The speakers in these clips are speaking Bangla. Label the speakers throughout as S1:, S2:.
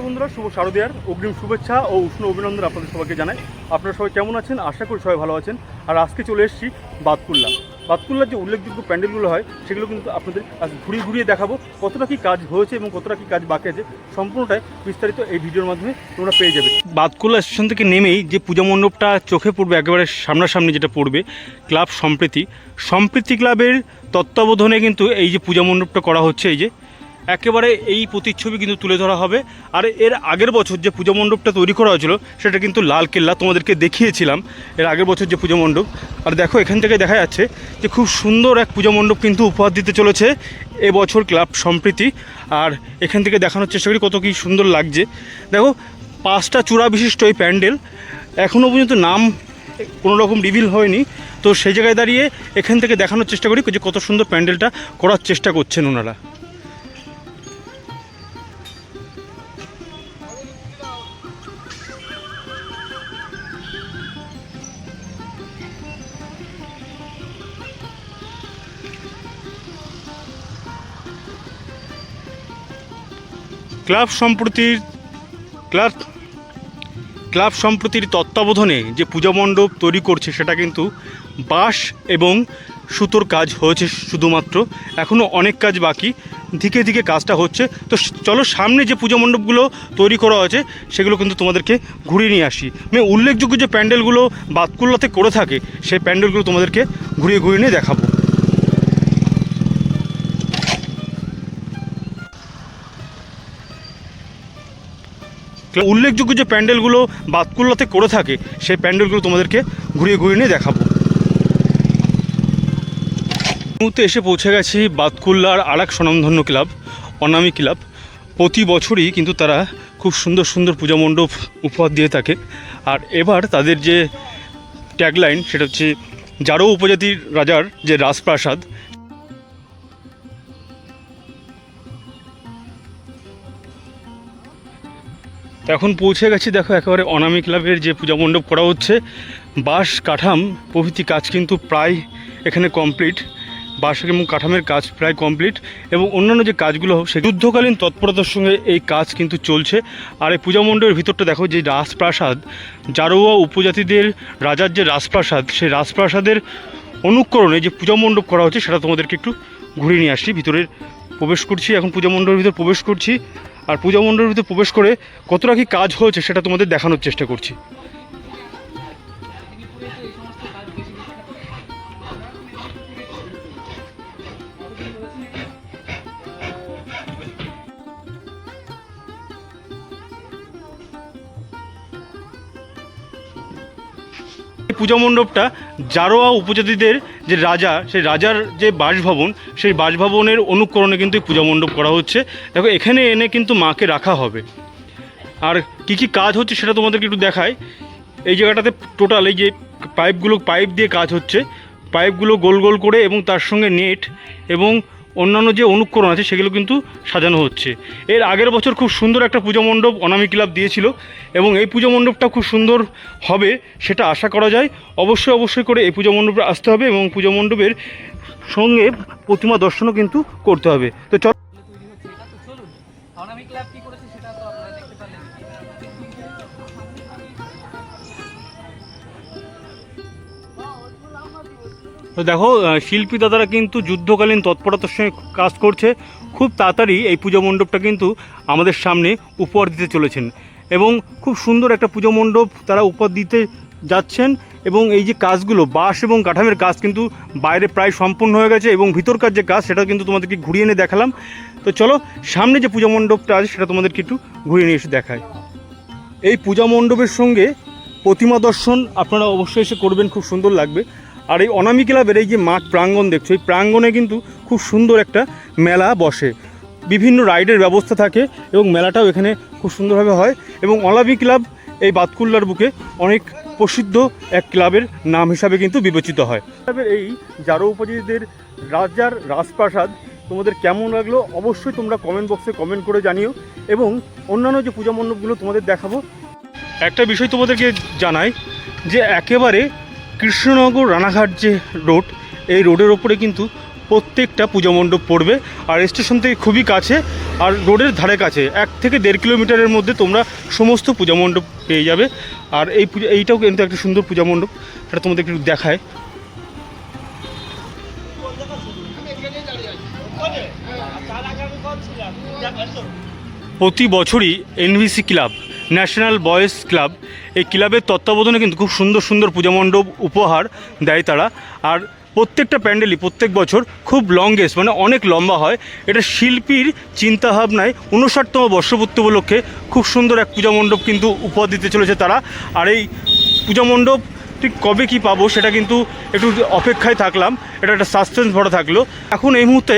S1: বন্ধুরা, শুভ শারদীয়ার অগ্রিম শুভেচ্ছা ও উষ্ণ অভিনন্দন আপনাদের সবাইকে জানাই। আপনারা সবাই কেমন আছেন? আশা করি সবাই ভালো আছেন। আর আজকে চলে এসেছি বাতকুল্লার যে উল্লেখযোগ্য প্যান্ডেলগুলো হয় সেগুলো কিন্তু আপনাদের আজ ঘুরিয়ে দেখাবো। কতটা কী কাজ হয়েছে এবং কতটা কী কাজ বাকি আছে সম্পূর্ণটাই বিস্তারিত এই ভিডিওর মাধ্যমে তোমরা পেয়ে যাবে। বাতকুল্লা স্টেশন থেকে নেমেই যে পূজা মণ্ডপটা চোখে পড়বে, একেবারে সামনাসামনি যেটা পড়বে, ক্লাব সম্প্রীতি ক্লাবের তত্ত্বাবধানে কিন্তু এই যে পূজা মণ্ডপটা করা হচ্ছে, এই যে একেবারে এই প্রতিচ্ছবি কিন্তু তুলে ধরা হবে। আর এর আগের বছর যে পূজা মণ্ডপটা তৈরি করা হয়েছিল সেটা কিন্তু লালকেল্লা তোমাদেরকে দেখিয়েছিলাম এর আগের বছর যে পূজা মণ্ডপ। আর দেখো, এখান থেকে দেখা যাচ্ছে যে খুব সুন্দর এক পূজা মণ্ডপ কিন্তু উপহার দিতে চলেছে এবছর ক্লাব সম্প্রীতি। আর এখান থেকে দেখানোর চেষ্টা করি কত কী সুন্দর লাগছে। দেখো, 5টা চূড়া বিশিষ্ট এই প্যান্ডেল, এখনও পর্যন্ত নাম কোনো রকম রিভিল হয়নি। তো সেই জায়গায় দাঁড়িয়ে এখান থেকে দেখানোর চেষ্টা করি যে কত সুন্দর প্যান্ডেলটা করার চেষ্টা করছেন ওনারা। ক্লাব সম্প্রতির তত্ত্বাবধানে যে পূজা মণ্ডপ তৈরি করছে সেটা কিন্তু বাঁশ এবং সুতোর কাজ হয়েছে শুধুমাত্র, এখনও অনেক কাজ বাকি, ধীরে ধীরে কাজটা হচ্ছে। তো চলো সামনে যে পূজা মণ্ডপগুলো তৈরি করা হয়েছে সেগুলো কিন্তু তোমাদেরকে ঘুরিয়ে নিয়ে আসি। উল্লেখযোগ্য যে প্যান্ডেলগুলো বাতকুল্লাতে করে থাকে সেই প্যান্ডেলগুলো তোমাদেরকে ঘুরিয়ে নিয়ে দেখাবো। উল্লেখযোগ্য যে প্যান্ডেলগুলো বাতকুল্লাতে করে থাকে সেই প্যান্ডেলগুলো তোমাদেরকে ঘুরিয়ে নিয়ে দেখাবো। মুহূর্তে এসে পৌঁছে গেছি বাতকুল্লার আরেক স্বনামধন্য ক্লাব, অনামী ক্লাব। প্রতি বছরই কিন্তু তারা খুব সুন্দর সুন্দর পূজা মণ্ডপ উপহার দিয়ে থাকে। আর এবার তাদের যে ট্যাগলাইন সেটা হচ্ছে জারো উপজাতির রাজার যে রাজপ্রাসাদ। এখন পৌঁছে গেছি, দেখো একেবারে অনামী ক্লাবের যে পূজা মণ্ডপ করা হচ্ছে। বাঁশ কাঠাম প্রভৃতি কাজ কিন্তু প্রায় এখানে কমপ্লিট, বাঁশ এবং কাঠামের কাজ প্রায় কমপ্লিট, এবং অন্যান্য যে কাজগুলো সে যুদ্ধকালীন তৎপরতার সঙ্গে এই কাজ কিন্তু চলছে। আর এই পূজা মণ্ডপের ভিতরটা দেখো, যে রাজপ্রাসাদ, জারোয়া উপজাতিদের রাজার যে রাজপ্রাসাদ, সেই রাজপ্রাসাদের অনুকরণে যে পূজা মণ্ডপ করা হচ্ছে সেটা তোমাদেরকে একটু ঘুরিয়ে নিয়ে আসছি। ভিতরে প্রবেশ করছি, এখন পূজা মণ্ডপের ভিতরে প্রবেশ করছি। আর পূজা মণ্ডপের ভিতরে প্রবেশ করে কতটা কী কাজ হয়েছে সেটা তোমাদের দেখানোর চেষ্টা করছি। পূজা মণ্ডপটা জারোয়া উপজাতিদের যে রাজা, সেই রাজার যে বাসভবন, সেই বাসভবনের অনুকরণে কিন্তু পূজা মণ্ডপ করা হচ্ছে। দেখো, এখানে এনে কিন্তু মাকে রাখা হবে। আর কি কাজ হচ্ছে সেটা তোমাদেরকে একটু দেখায়। এই জায়গাটাতে টোটাল এই যে পাইপ দিয়ে কাজ হচ্ছে, পাইপগুলো গোল গোল করে এবং তার সঙ্গে নেট এবং অন্যান্য যে অনুকরণ আছে সেগুলো কিন্তু সাজানো হচ্ছে। এর আগের বছর খুব সুন্দর একটা পূজা মণ্ডপ অনামী ক্লাব দিয়েছিল, এবং এই পূজা মণ্ডপটা খুব সুন্দর হবে সেটা আশা করা যায়। অবশ্যই করে এই পূজা মণ্ডপে আসতে হবে এবং পূজা মণ্ডপের সঙ্গে প্রতিমা দর্শনও কিন্তু করতে হবে। তো চল তো দেখো, শিল্পী দাদারা কিন্তু যুদ্ধকালীন তৎপরতার সঙ্গে কাজ করছে। খুব তাড়াতাড়ি এই পূজা মণ্ডপটা কিন্তু আমাদের সামনে উপহার দিতে চলেছেন, এবং খুব সুন্দর একটা পূজা মণ্ডপ তারা উপহার দিতে যাচ্ছেন। এবং এই যে কাজগুলো বাঁশ এবং কাঠামের কাজ কিন্তু বাইরে প্রায় সম্পূর্ণ হয়ে গেছে এবং ভিতরকার যে কাজ সেটা কিন্তু তোমাদেরকে ঘুরিয়ে এনে দেখালাম। তো চলো সামনে যে পূজা মণ্ডপটা আছে সেটা তোমাদেরকে একটু ঘুরিয়ে নিয়ে এসে দেখায়। এই পূজা মণ্ডপের সঙ্গে প্রতিমা দর্শন আপনারা অবশ্যই এসে করবেন, খুব সুন্দর লাগবে। আর এই অনামী ক্লাবের এই যে মাঠ প্রাঙ্গণ দেখছো, এই প্রাঙ্গণে কিন্তু খুব সুন্দর একটা মেলা বসে, বিভিন্ন রাইডের ব্যবস্থা থাকে এবং মেলাটাও এখানে খুব সুন্দরভাবে হয়। এবং অনামী ক্লাব এই বাতকুল্লার বুকে অনেক প্রসিদ্ধ এক ক্লাবের নাম হিসাবে কিন্তু বিবেচিত হয়। ক্লাবের এই জারো উপজাতিদের রাজার রাজপ্রাসাদ তোমাদের কেমন লাগলো অবশ্যই তোমরা কমেন্ট বক্সে কমেন্ট করে জানিও। এবং অন্যান্য যে পূজা মণ্ডপগুলো তোমাদের দেখাবো। একটা বিষয় তোমাদেরকে জানাই যে একেবারে কৃষ্ণনগর রানাঘাট যে রোড, এই রোডের ওপরে কিন্তু প্রত্যেকটা পূজা মণ্ডপ পড়বে। আর স্টেশন থেকে খুবই কাছে আর রোডের ধারে কাছে 1 থেকে 1.5 কিলোমিটারের মধ্যে তোমরা সমস্ত পূজা মণ্ডপ পেয়ে যাবে। আর এইটাও কিন্তু একটা সুন্দর পূজা মণ্ডপ, সেটা তোমাদের একটু দেখায়। প্রতি বছরই NVC club, national boys club, এই ক্লাবের তত্ত্বাবধানে কিন্তু খুব সুন্দর সুন্দর পূজা মণ্ডপ উপহার দেয় তারা। আর প্রত্যেকটা প্যান্ডেলই প্রত্যেক বছর খুব লংগেস্ট, মানে অনেক লম্বা হয়। এটা শিল্পীর চিন্তাভাবনায় 59তম বর্ষপূর্তি উপলক্ষে খুব সুন্দর এক পূজা মণ্ডপ কিন্তু উপহার দিতে চলেছে তারা। আর এই পূজা মণ্ডপ ঠিক কবে কি পাবো সেটা কিন্তু একটু অপেক্ষায় থাকলাম, এটা একটা সাসপেন্স ভরা থাকলো। এখন এই মুহূর্তে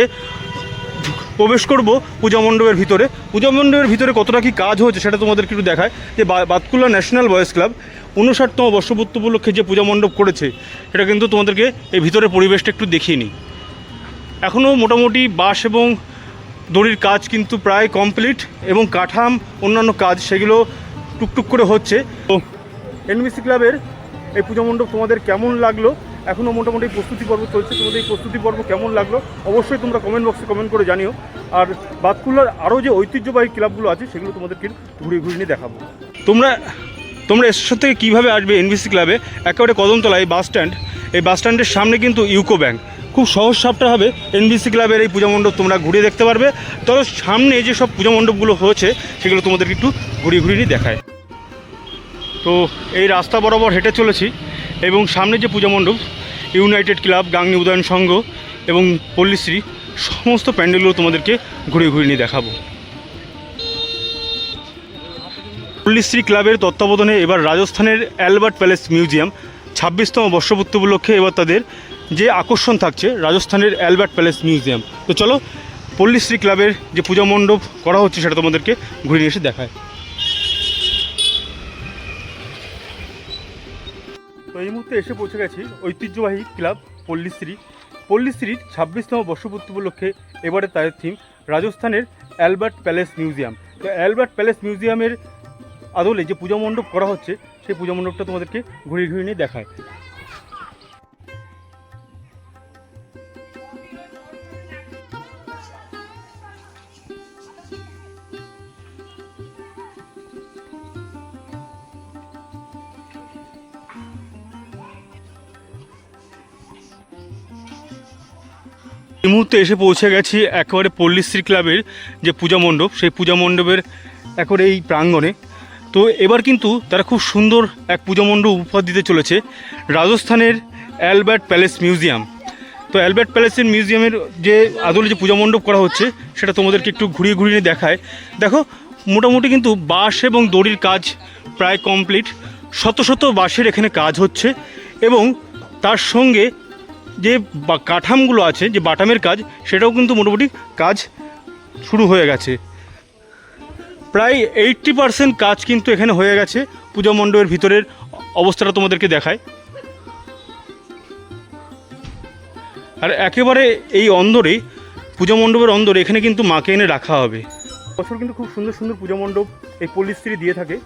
S1: প্রবেশ করব পূজা মণ্ডপের ভিতরে। পূজা মণ্ডপের ভিতরে কতটা কি কাজ হচ্ছে সেটা তোমাদেরকে একটু দেখায়। যে বাতকুল্লা ন্যাশনাল বয়েজ ক্লাব 59তম বর্ষপূর্তি উপলক্ষে যে পূজা মণ্ডপ করেছে সেটা কিন্তু তোমাদেরকে এই ভিতরের পরিবেশটা একটু দেখিয়ে নিই। এখনও মোটামুটি বাঁশ এবং দড়ির কাজ কিন্তু প্রায় কমপ্লিট এবং কাঠাম অন্যান্য কাজ সেগুলো টুকটুক করে হচ্ছে। তো এনভিসি ক্লাবের এই পূজা মণ্ডপ তোমাদের কেমন লাগলো? এখনও মোটামুটি প্রস্তুতি পর্ব চলছে, তোমাদের এই প্রস্তুতি পর্ব কেমন লাগলো অবশ্যই তোমরা কমেন্ট বক্সে কমেন্ট করে জানিও। আর বাতকুল্লার আরও যে ঐতিহ্যবাহী ক্লাবগুলো আছে সেগুলো তোমাদেরকে ঘুরিয়ে ঘুরিয়ে নিয়ে দেখাবো। তোমরা স্টেশন থেকে কীভাবে আসবে এনভিসি ক্লাবে? একেবারে কদমতলা এই বাস স্ট্যান্ড, এই বাস স্ট্যান্ডের সামনে কিন্তু ইউকো ব্যাংক, খুব সহজ সাপটাভাবে এনভিসি ক্লাবের এই পূজা মণ্ডপ তোমরা ঘুরিয়ে দেখতে পারবে। তবে সামনে যে সব পূজা মণ্ডপগুলো হয়েছে সেগুলো তোমাদেরকে একটু ঘুরিয়ে ঘুরিয়ে নিয়ে দেখায়। তো এই রাস্তা বরাবর হেঁটে চলেছি এবং সামনে যে পূজা মণ্ডপ ইউনাইটেড ক্লাব, গাংনী উদয়ন সংঘ এবং পল্লীশ্রী সমস্ত প্যান্ডেলগুলো তোমাদেরকে ঘুরিয়ে ঘুরিয়ে নিয়ে দেখাবো। পল্লীশ্রী ক্লাবের তত্ত্বাবধানে এবার রাজস্থানের অ্যালবার্ট প্যালেস মিউজিয়াম 26তম বর্ষপূর্তি উপলক্ষে এবার তাদের যে আকর্ষণ থাকছে রাজস্থানের অ্যালবার্ট প্যালেস মিউজিয়াম। তো চলো পল্লীশ্রী ক্লাবের যে পূজা মণ্ডপ করা হচ্ছে সেটা তোমাদেরকে ঘুরিয়ে নিয়ে এসে দেখায়। তো এই মুহূর্তে এসে পৌঁছে গেছি ঐতিহ্যবাহী ক্লাব পল্লীশ্রীর 26তম বর্ষপূর্তি উপলক্ষে এবারে তাদের থিম রাজস্থানের অ্যালবার্ট প্যালেস মিউজিয়াম। তো অ্যালবার্ট প্যালেস মিউজিয়ামের আদলে যে পূজা মণ্ডপ করা হচ্ছে সেই পূজা মণ্ডপটা তোমাদেরকে ঘুরিয়ে ঘুরিয়ে নিয়ে দেখায়। এই মুহূর্তে এসে পৌঁছে গেছি একেবারে পল্লীশ্রী ক্লাবের যে পূজা মণ্ডপ, সেই পূজা মণ্ডপের একেবারে এই প্রাঙ্গণে। তো এবার কিন্তু তারা খুব সুন্দর এক পূজা মণ্ডপ উপহার দিতে চলেছে রাজস্থানের অ্যালবার্ট প্যালেস মিউজিয়াম। তো অ্যালবার্ট প্যালেসের মিউজিয়ামের যে আদলে যে পূজা মণ্ডপ করা হচ্ছে সেটা তোমাদেরকে একটু ঘুরিয়ে ঘুরিয়ে দেখায়। দেখো মোটামুটি কিন্তু বাঁশ এবং দড়ির কাজ প্রায় কমপ্লিট, শত শত বাঁশের এখানে কাজ হচ্ছে এবং তার সঙ্গে যে কাঠামগুলো আছে, যে বাটামের কাজ, সেটাও কিন্তু মোটামুটি কাজ শুরু হয়ে গেছে। প্রায় 80% কাজ কিন্তু এখানে হয়ে গেছে। পূজা মণ্ডপের ভিতরের অবস্থাটা তোমাদেরকে দেখায়। আর একেবারে এই অন্দরে পূজা মণ্ডপের অন্দরে এখানে কিন্তু মাকে এনে রাখা হবে। বছর কিন্তু খুব সুন্দর সুন্দর পূজা মণ্ডপ এই পল্লীশ্রী দিয়ে থাকে।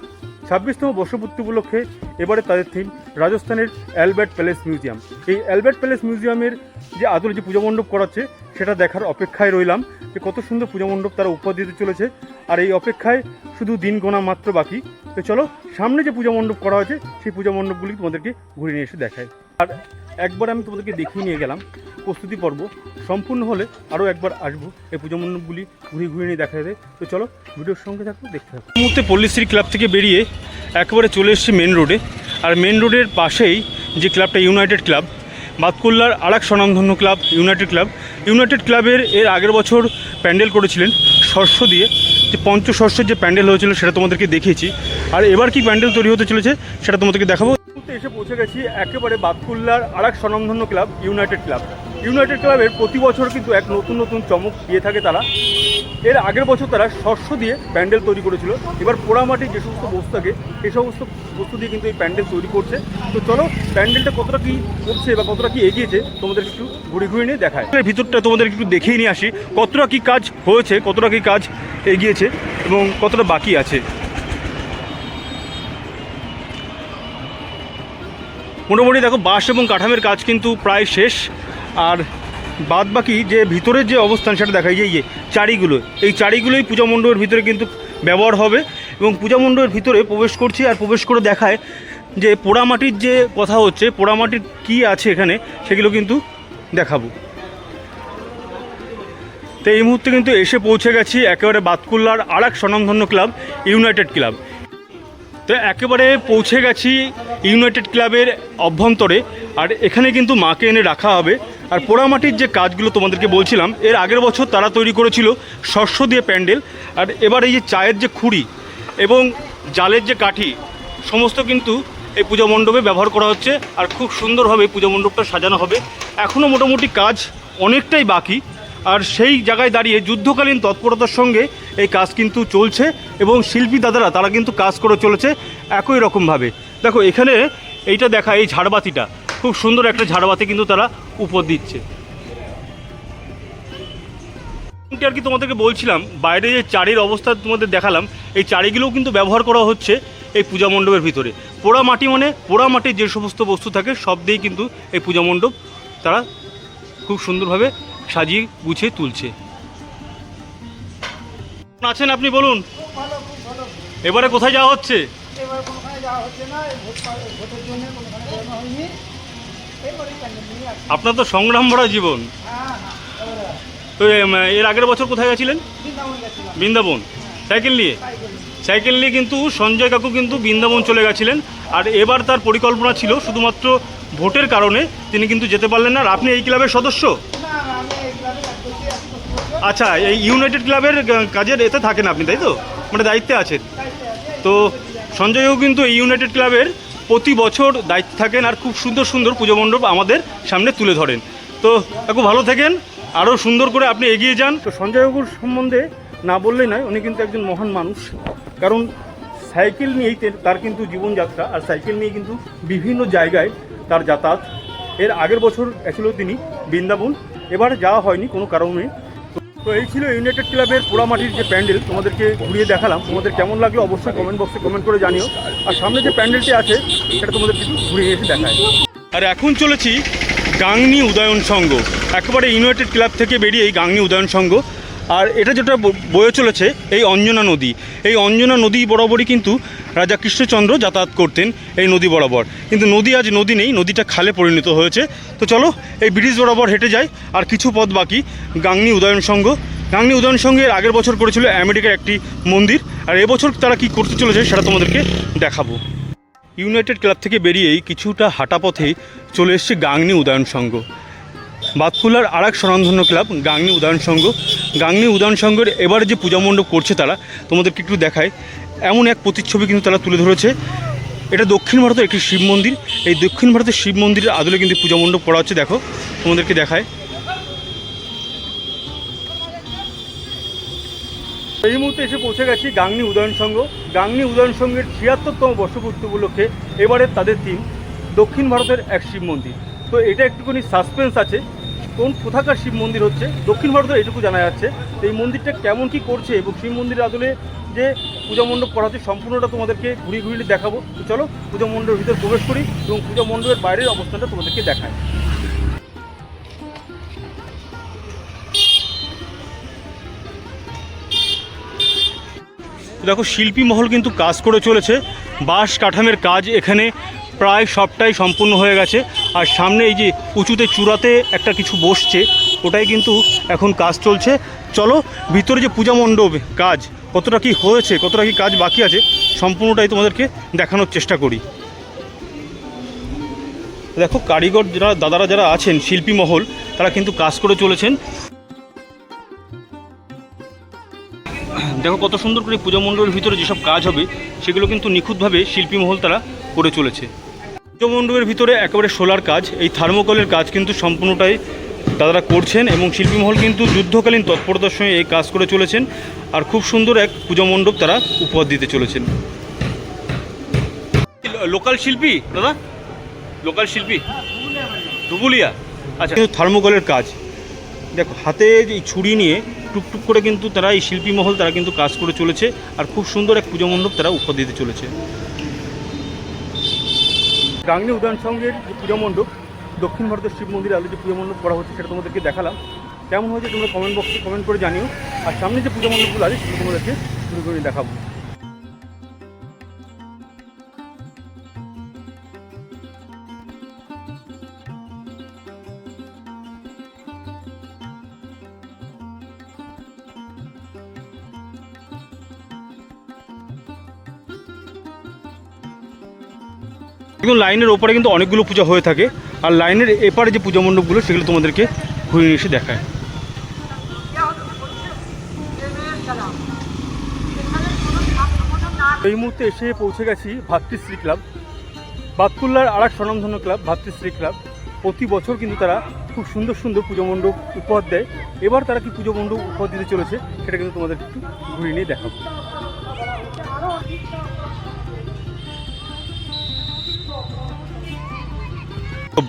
S1: 26তম বর্ষপূর্তি উপলক্ষে এবারে তাদের থিম রাজস্থানের অ্যালবার্ট প্যালেস মিউজিয়াম। এই অ্যালবার্ট প্যালেস মিউজিয়ামের যে আদলে যে পূজা মণ্ডপ করাচ্ছে সেটা দেখার অপেক্ষায় রইলাম যে কত সুন্দর পূজা মণ্ডপ তারা উপহার দিতে চলেছে। আর এই অপেক্ষায় শুধু দিন গোনা মাত্র বাকি। তো চলো সামনে যে পূজা মণ্ডপ করা হয়েছে সেই পূজা মণ্ডপগুলি তোমাদেরকে ঘুরে নিয়ে এসে দেখায়। আর একবার আমি তোমাদেরকে দেখিয়ে নিয়ে গেলাম, প্রস্তুতি পর্ব সম্পূর্ণ হলে আরও একবার আসবো এই পূজা মণ্ডপগুলি ঘুরিয়ে নিয়ে দেখা যাবে। তো চলো ভিডিওর সঙ্গে থাকবো, দেখতে থাকবো। এই মুহূর্তে পল্লীশ্রী ক্লাব থেকে বেরিয়ে একেবারে চলে এসেছি মেন রোডে। আর মেন রোডের পাশেই যে ক্লাবটা ইউনাইটেড ক্লাব, বাতকুল্লার আর এক স্বনামধন্য ক্লাব ইউনাইটেড ক্লাবের এর আগের বছর প্যান্ডেল করেছিলেন শস্য দিয়ে, যে পঞ্চশস্যের যে প্যান্ডেল হয়েছিল সেটা তোমাদেরকে দেখিয়েছি। আর এবার কি প্যান্ডেল তৈরি হতে চলেছে সেটা তোমাদেরকে দেখাবো। এসে পৌঁছে গেছি একেবারে বাতকুল্লার আর এক স্বনামধন্য ক্লাব ইউনাইটেড ক্লাবের প্রতি বছর কিন্তু এক নতুন নতুন চমক দিয়ে থাকে তারা। এর আগের বছর তারা শস্য দিয়ে প্যান্ডেল তৈরি করেছিল, এবার পোড়ামাটির যে সমস্ত বস্তু থাকে এই সমস্ত বস্তু দিয়ে কিন্তু এই প্যান্ডেল তৈরি করছে। তো চলো প্যান্ডেলটা কতটা কি করছে বা কতটা কি এগিয়েছে তোমাদের একটু ঘুরে নিয়ে দেখায়। ভিতরটা তোমাদের একটু দেখিয়ে নিয়ে আসি কতটা কি কাজ হয়েছে, কতটা কি কাজ এগিয়েছে এবং কতটা বাকি আছে। মোটামুটি দেখো বাঁশ এবং কাঠামের কাজ কিন্তু প্রায় শেষ, আর বাদ বাকি যে ভিতরের যে অবস্থান সেটা দেখাই যে এই চারিগুলোই পূজা মণ্ডপের ভিতরে কিন্তু ব্যবহার হবে। এবং পূজা মণ্ডপের ভিতরে প্রবেশ করছি, আর প্রবেশ করে দেখায় যে পোড়ামাটির যে কথা হচ্ছে, পোড়ামাটির কি আছে এখানে সেগুলো কিন্তু দেখাবো। তো এই মুহূর্তে কিন্তু এসে পৌঁছে গেছি একেবারে বাতকুল্লার আর এক স্বনামধন্য ক্লাব ইউনাইটেড ক্লাব। তো একেবারে পৌঁছে গেছি ইউনাইটেড ক্লাবের অভ্যন্তরে, আর এখানে কিন্তু মাকে এনে রাখা হবে। আর পোড়ামাটির যে কাজগুলো তোমাদেরকে বলছিলাম, এর আগের বছর তারা তৈরি করেছিল শস্য দিয়ে প্যান্ডেল, আর এবার এই যে চায়ের যে খুঁড়ি এবং জালের যে কাঠি সমস্ত কিন্তু এই পূজা মণ্ডপে ব্যবহার করা হচ্ছে, আর খুব সুন্দরভাবে পূজা মণ্ডপটা সাজানো হবে। এখনও মোটামুটি কাজ অনেকটাই বাকি, আর সেই জায়গায় দাঁড়িয়ে যুদ্ধকালীন তৎপরতার সঙ্গে এই কাজ কিন্তু চলছে এবং শিল্পী দাদারা তারা কিন্তু কাজ করে চলেছে একই রকমভাবে। দেখো এখানে এইটা দেখা, এই ঝাড়বাতিটা খুব সুন্দর একটা ঝাড়বাতি কিন্তু তারা উপর দিচ্ছে। আর কি তোমাদেরকে বলছিলাম বাইরে যে চারির অবস্থা তোমাদের দেখালাম, এই চারিগুলোও কিন্তু ব্যবহার করা হচ্ছে এই পূজা মণ্ডপের ভিতরে। পোড়ামাটি মানে পোড়ামাটির যে সমস্ত বস্তু থাকে সব দিয়েই কিন্তু এই পূজা মণ্ডপ তারা খুব সুন্দরভাবে সাজিয়ে গুছিয়ে তুলছে। আছেন আপনি বলুন, এবারে কোথায় যাওয়া হচ্ছে? আপনার তো সংগ্রাম ভরা জীবন। তো এর আগের বছর কোথায় গেছিলেন? বৃন্দাবন। সাইকেল নিয়ে কিন্তু সঞ্জয় কাকু কিন্তু বৃন্দাবন চলে গেছিলেন, আর এবার তার পরিকল্পনা ছিল শুধুমাত্র ভোটের কারণে তিনি কিন্তু যেতে পারলেন না। আর আপনি এই ক্লাবের সদস্য? আচ্ছা, এই ইউনাইটেড ক্লাবের কাজের এতে থাকেন আপনি, তাই তো? মানে দায়িত্বে আছেন। তো সঞ্জয়ও কিন্তু এই ইউনাইটেড ক্লাবের প্রতি বছর দায়িত্বে থাকেন, আর খুব সুন্দর সুন্দর পুজো মণ্ডপ আমাদের সামনে তুলে ধরেন। তো একটু ভালো থাকেন, আরও সুন্দর করে আপনি এগিয়ে যান। তো সঞ্জয় বাবুর সম্বন্ধে না বললেই নয়, উনি কিন্তু একজন মহান মানুষ, কারণ সাইকেল নিয়েই তার কিন্তু জীবনযাত্রা, আর সাইকেল নিয়ে কিন্তু বিভিন্ন জায়গায় তার যাতায়াত। এর আগের বছর গেছিল তিনি বৃন্দাবন, এবার যাওয়া হয়নি কোনো কারণে। তো এই ছিল ইউনাইটেড ক্লাবের পোড়ামাটির যে প্যান্ডেল, তোমাদেরকে ঘুরিয়ে দেখালাম। তোমাদের কেমন লাগলো অবশ্যই কমেন্ট বক্সে কমেন্ট করে জানিও। আর সামনে যে প্যান্ডেলটি আছে সেটা তোমাদের কিছু ঘুরিয়ে এসে দেখায়। আর এখন চলেছি গাংনী উদয়ন সংঘ, একেবারে ইউনাইটেড ক্লাব থেকে বেরিয়ে এই গাংনী উদয়ন সংঘ। আর এটা যেটা বয়ে চলেছে এই অঞ্জনা নদী, এই অঞ্জনা নদী বরাবরই কিন্তু রাজা কৃষ্ণচন্দ্র যাতায়াত করতেন এই নদী বরাবর। কিন্তু নদী আজ নদী নেই, নদীটা খালে পরিণত হয়েছে। তো চলো এই ব্রিজ বরাবর হেঁটে যাই, আর কিছু পথ বাকি। গাংনী উদয়ন সংঘের আগের বছর করেছিল আমেরিকার একটি মন্দির, আর এবছর তারা কি করতে চলেছে সেটা তোমাদেরকে দেখাবো। ইউনাইটেড ক্লাব থেকে বেরিয়েই কিছুটা হাঁটা পথে চলে এসছে গাংনী উদয়ন সংঘ, বাতকুল্লার আর এক স্বনামধন্য ক্লাব গাংনী উদয়ন সংঘের এবারে যে পূজা মণ্ডপ করছে তারা, তোমাদেরকে একটু দেখায়। এমন এক প্রতিচ্ছবি কিন্তু তারা তুলে ধরেছে। এটা দক্ষিণ ভারতের একটি শিব মন্দির, এই দক্ষিণ ভারতের শিব মন্দিরের আদলে কিন্তু পূজা মণ্ডপ করা হচ্ছে। দেখো তোমাদেরকে দেখায়। এই মুহূর্তে এসে পৌঁছে গেছি গাংনী উদয়ন সংঘের ৭৬তম বর্ষপূর্তি উপলক্ষে এবারে তাদের থিম দক্ষিণ ভারতের এক শিব মন্দির। তো এটা একটুখানি সাসপেন্স আছে, কোথাকার শিব মন্দির হচ্ছে দক্ষিণ ভারতের এটুকু জানা যাচ্ছে। এই মন্দিরটা কেমন কি করছে এবং শিব মন্দিরের আদলে যে পূজা মণ্ডপ করা হচ্ছে সম্পূর্ণটা তোমাদেরকে ঘুরিয়ে দেখাবো। তো চলো পূজা মণ্ডপের ভিতরে প্রবেশ করি এবং পূজা মণ্ডপের বাইরের অবস্থানটা তোমাদেরকে দেখায়। দেখো শিল্পী মহল কিন্তু কাজ করে চলেছে, বাঁশ কাঠামের কাজ এখানে প্রায় সবটাই সম্পূর্ণ হয়ে গেছে। আর সামনে এই যে উঁচুতে চূড়াতে একটা কিছু বসছে, ওটাই কিন্তু এখন কাজ চলছে। চলো ভিতরে যে পূজা মণ্ডপ কাজ কতটা কি হয়েছে, কতটা কি কাজ বাকি আছে, সম্পূর্ণটাই তোমাদেরকে দেখানোর চেষ্টা করি। দেখো কারিগর যারা দাদারা যারা আছেন, শিল্পী মহল, তারা কিন্তু কাজ করে চলেছেন। দেখো কত সুন্দর করে পূজা মণ্ডপের ভিতরে যেসব কাজ হবে সেগুলো কিন্তু নিখুঁতভাবে শিল্পী মহল তারা করে চলেছে। পূজা মণ্ডপের ভিতরে একেবারে সোলার কাজ, এই থার্মোকলের কাজ কিন্তু সম্পূর্ণটাই দাদারা করছেন এবং শিল্পী মহল কিন্তু যুদ্ধকালীন তৎপরতার সঙ্গে এই কাজ করে চলেছেন। আর খুব সুন্দর এক পূজা মণ্ডপ তারা উপহার দিতে চলেছেন। লোকাল শিল্পী দাদা, লোকাল শিল্পী ধুবুলিয়া, আচ্ছা। কিন্তু থার্মোকলের কাজ দেখো, হাতে এই ছুরি নিয়ে টুকটুক করে কিন্তু তারা এই শিল্পী মহল তারা কিন্তু কাজ করে চলেছে। আর খুব সুন্দর এক পূজা মণ্ডপ তারা উপহার দিতে চলেছে। গাংনী উদ্যান সঙ্গের যে পূজা মণ্ডপ, দক্ষিণ ভারতের শিব মন্দিরে আলো যে পূজা মণ্ডপ করা হচ্ছে সেটা তোমাদেরকে দেখালাম। কেমন হয়েছে তোমরা কমেন্ট বক্সে কমেন্ট করে জানিও। আর সামনে যে পূজা মণ্ডপগুলো আছে সেটা তোমাদেরকে শুরু করে দেখাবো। দেখুন লাইনের ওপারে কিন্তু অনেকগুলো পূজা হয়ে থাকে, আর লাইনের এপারে যে পূজা মণ্ডপগুলো সেগুলো তোমাদেরকে ঘুরে নিয়ে এসে দেখায়। এই মুহূর্তে এসে পৌঁছে গেছি ভাতৃশ্রী ক্লাব, বাতকুল্লার আর এক স্বনামধন্য ক্লাব ভাতৃশ্রী ক্লাব। প্রতি বছর কিন্তু তারা খুব সুন্দর সুন্দর পুজো মণ্ডপ উপহার দেয়। এবার তারা কি পুজো মণ্ডপ উপহার দিতে চলেছে সেটা কিন্তু তোমাদেরকে একটু ঘুরিয়ে নিয়ে দেখাবো।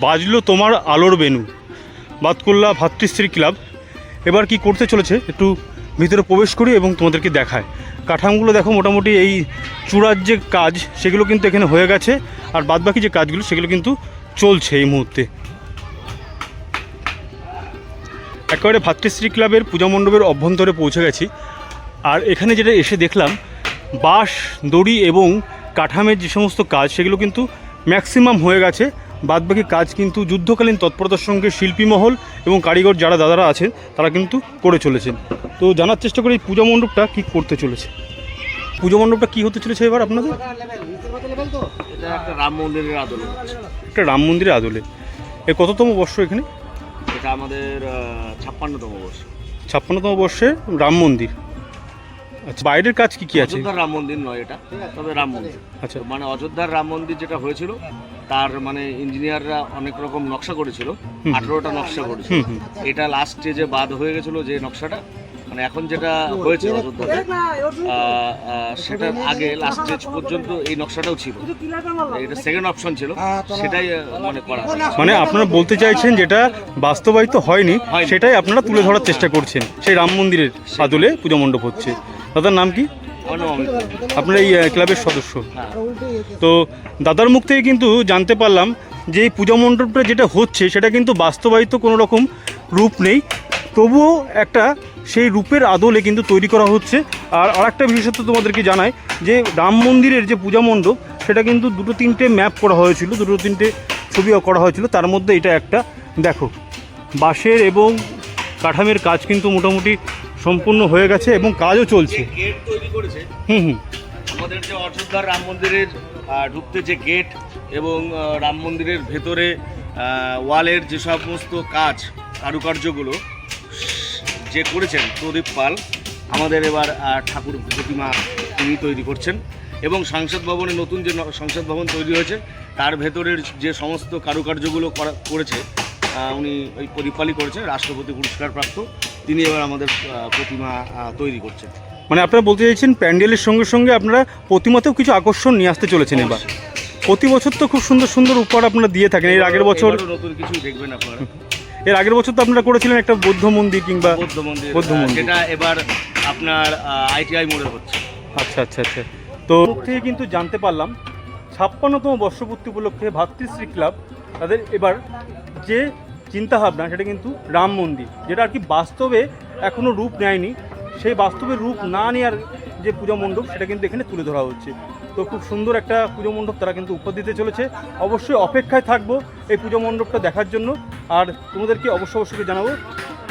S1: বাজলো তোমার আলোর বেনু, বাতকুল্লা ভাতৃশ্রী ক্লাব এবার কি করতে চলেছে একটু ভিতরে প্রবেশ করি এবং তোমাদেরকে দেখায়। কাঠামোগুলো দেখো, মোটামুটি এই চূড়ার যে কাজ সেগুলো কিন্তু এখানে হয়ে গেছে, আর বাদবাকি যে কাজগুলো সেগুলো কিন্তু চলছে এই মুহূর্তে। একেবারে ভাতৃশ্রী ক্লাবের পূজা মণ্ডপের অভ্যন্তরে পৌঁছে গেছি। আর এখানে যেটা এসে দেখলাম, বাঁশ দড়ি এবং কাঠামের যে সমস্ত কাজ সেগুলো কিন্তু ম্যাক্সিমাম হয়ে গেছে। বাদবাকি কাজ কিন্তু যুদ্ধকালীন তৎপরতার সঙ্গে শিল্পী মহল এবং কারিগর যারা দাদারা আছেন তারা কিন্তু করে চলেছেন। তো জানার চেষ্টা করি এই পূজা মণ্ডপটা কী করতে চলেছে। পূজা মণ্ডপটা কী হতে চলেছে এবার আপনাদের?
S2: একটা রাম মন্দিরের আদলে।
S1: একটা রাম মন্দিরের আদলে। এ কততম বর্ষ এখানে?
S2: এটা আমাদের 56তম বর্ষ।
S1: 56তম বর্ষে রাম মন্দির। আচ্ছা, বাইরের কাজ কি কি আছে?
S2: অযোধ্যার রাম মন্দির নয় এটা, তবে রাম মন্দির।
S1: আচ্ছা,
S2: মানে অযোধ্যার রাম মন্দির যেটা হয়েছিল তার মানে ইঞ্জিনিয়াররা অনেক রকম নকশা করেছিল, 18টা নকশা করেছিল। এটা লাস্ট স্টেজে বাদ হয়ে গেছিল যে নকশাটা, মানে এখন যেটা হয়েছে অযোধ্যাতে সেটার আগে লাস্ট স্টেজ পর্যন্ত এই নকশাটাও ছিল। এটা সেকেন্ড অপশন ছিল, সেটাই মানে করা।
S1: মানে আপনারা বলতে চাইছেন যেটা বাস্তবায়িত হয়নি সেটাই আপনারা তুলে ধরার চেষ্টা করছেন। সেই রাম মন্দিরের আদলে পূজা মণ্ডপ হচ্ছে। দাদার নাম কি? আপনার এই ক্লাবের সদস্য। তো দাদার মুখ থেকে কিন্তু জানতে পারলাম যে এই পূজা মণ্ডপটা যেটা হচ্ছে সেটা কিন্তু বাস্তবায়িত কোনো রকম রূপ নেই, তবুও একটা সেই রূপের আদলে কিন্তু তৈরি করা হচ্ছে। আর আরেকটা বিশেষত্ব তোমাদেরকে জানাই যে রাম মন্দিরের যে পূজা মণ্ডপ সেটা কিন্তু 2-3টে ম্যাপ করা হয়েছিল, 2-3টে ছবি করা হয়েছিল, তার মধ্যে এটা একটা। দেখো বাঁশের এবং কাঠামের কাজ কিন্তু মোটামুটি সম্পূর্ণ হয়ে গেছে এবং কাজও চলছে।
S2: গেট তৈরি করেছে আমাদের যে অযোধ্যার রাম মন্দিরের ঢুকতে যে গেট এবং রাম মন্দিরের ভেতরে ওয়ালের যে সমস্ত কাজ কারুকার্যগুলো যে করেছেন প্রদীপ পাল, আমাদের এবার ঠাকুর প্রতিমা তিনি তৈরি করছেন। এবং সংসদ ভবনে নতুন যে সংসদ ভবন তৈরি হয়েছে তার ভেতরের যে সমস্ত কারুকার্যগুলো করেছে উনি ওই প্রদীপ পালই করেছেন, রাষ্ট্রপতি পুরস্কার প্রাপ্ত। তিনি এবার আমাদের প্রতিমা তৈরি করছেন।
S1: মানে আপনারা বলতে চাইছেন প্যান্ডেলের সঙ্গে সঙ্গে আপনারা প্রতিমাতেও কিছু আকর্ষণ নিয়ে আসতে চলেছেন এবার। প্রতি বছর তো খুব সুন্দর সুন্দর উপহার আপনারা দিয়ে থাকেন। এর আগের বছর
S2: নতুন কিছু দেখবেন আপনারা।
S1: এর আগের বছর তো আপনারা করেছিলেন একটা বৌদ্ধ মন্দির কিংবা
S2: বৌদ্ধ মন্দির, যেটা এবার আপনার ITI মোড়ে হচ্ছে।
S1: আচ্ছা আচ্ছা আচ্ছা। তো থেকে কিন্তু জানতে পারলাম 56তম বর্ষপূর্তি উপলক্ষে ভাতৃশ্রী ক্লাব তাদের এবার যে চিন্তাভাবনা সেটা কিন্তু রাম মন্দির, যেটা আর কি বাস্তবে এখনও রূপ নেয়নি, সেই বাস্তবে রূপ না নেওয়ার যে পূজা মণ্ডপ সেটা কিন্তু এখানে তুলে ধরা হচ্ছে। তো খুব সুন্দর একটা পুজো মণ্ডপ তারা কিন্তু উপহার দিতে চলেছে। অবশ্যই অপেক্ষায় থাকবো এই পুজো মণ্ডপটা দেখার জন্য। আর তোমাদেরকে অবশ্যই জানাবো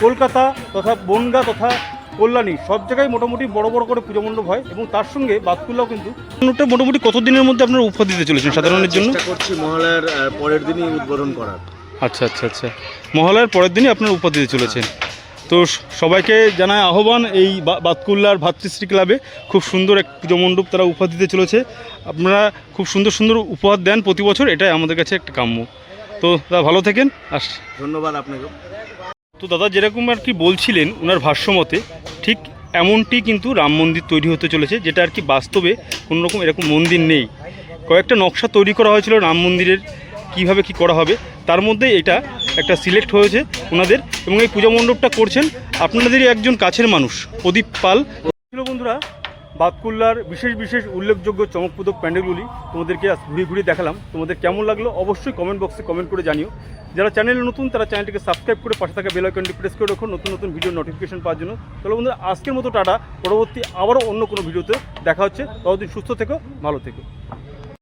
S1: কলকাতা তথা বনগাঁ তথা কল্যাণী সব জায়গায় মোটামুটি বড় বড় করে পুজো মণ্ডপ হয় এবং তার সঙ্গে বাতকুল্লাও কিন্তু মণ্ডপটা মোটামুটি কতদিনের মধ্যে আপনারা উপহার দিতে চলেছেন সাধারণের জন্য?
S2: চেষ্টা করছি মহালয়ার পরের দিনই উদ্বোধন করার।
S1: আচ্ছা আচ্ছা আচ্ছা, মহালয়ার পরের দিনই আপনারা উপহার দিতে চলেছেন। তো সবাইকে জানায় আহ্বান, এই বাতকুল্লার ভাতৃশ্রী ক্লাবে খুব সুন্দর এক পুজো মণ্ডপ তারা উপহার দিতে চলেছে। আপনারা খুব সুন্দর সুন্দর উপহার দেন প্রতি বছর, এটাই আমাদের কাছে একটা কাম্য। তো দাদা ভালো থাকেন, আসছি।
S2: ধন্যবাদ আপনাকে।
S1: তো দাদা যেরকম আর কি বলছিলেন ওনার ভাষ্যমতে, ঠিক এমনটি কিন্তু রাম মন্দির তৈরি হতে চলেছে, যেটা আর কি বাস্তবে কোনো রকম এরকম মন্দির নেই। কয়েকটা নকশা তৈরি করা হয়েছিল রাম মন্দিরের, কীভাবে কি করা হবে, তার মধ্যে এটা একটা সিলেক্ট হয়েছে ওনাদের। এবং এই পূজা মণ্ডপটা করছেন আপনাদেরই একজন কাছের মানুষ, প্রদীপ পাল। ছিল বন্ধুরা বাতকুল্লার বিশেষ বিশেষ উল্লেখযোগ্য চমকপ্রদ প্যান্ডেলগুলি তোমাদেরকে ঘুরিয়ে ঘুরিয়ে দেখালাম। তোমাদের কেমন লাগলো অবশ্যই কমেন্ট বক্সে কমেন্ট করে জানিও। যারা চ্যানেলে নতুন তারা চ্যানেলটিকে সাবস্ক্রাইব করে পাশে থাকা বেল আইকনটি প্রেস করে রাখো নতুন নতুন ভিডিও নোটিফিকেশন পাওয়ার জন্য। তাহলে বন্ধুরা আজকের মতো টাটা, পরবর্তী আবারও অন্য কোনো ভিডিওতে দেখা হচ্ছে। ততদিন সুস্থ থেকো, ভালো থেকো।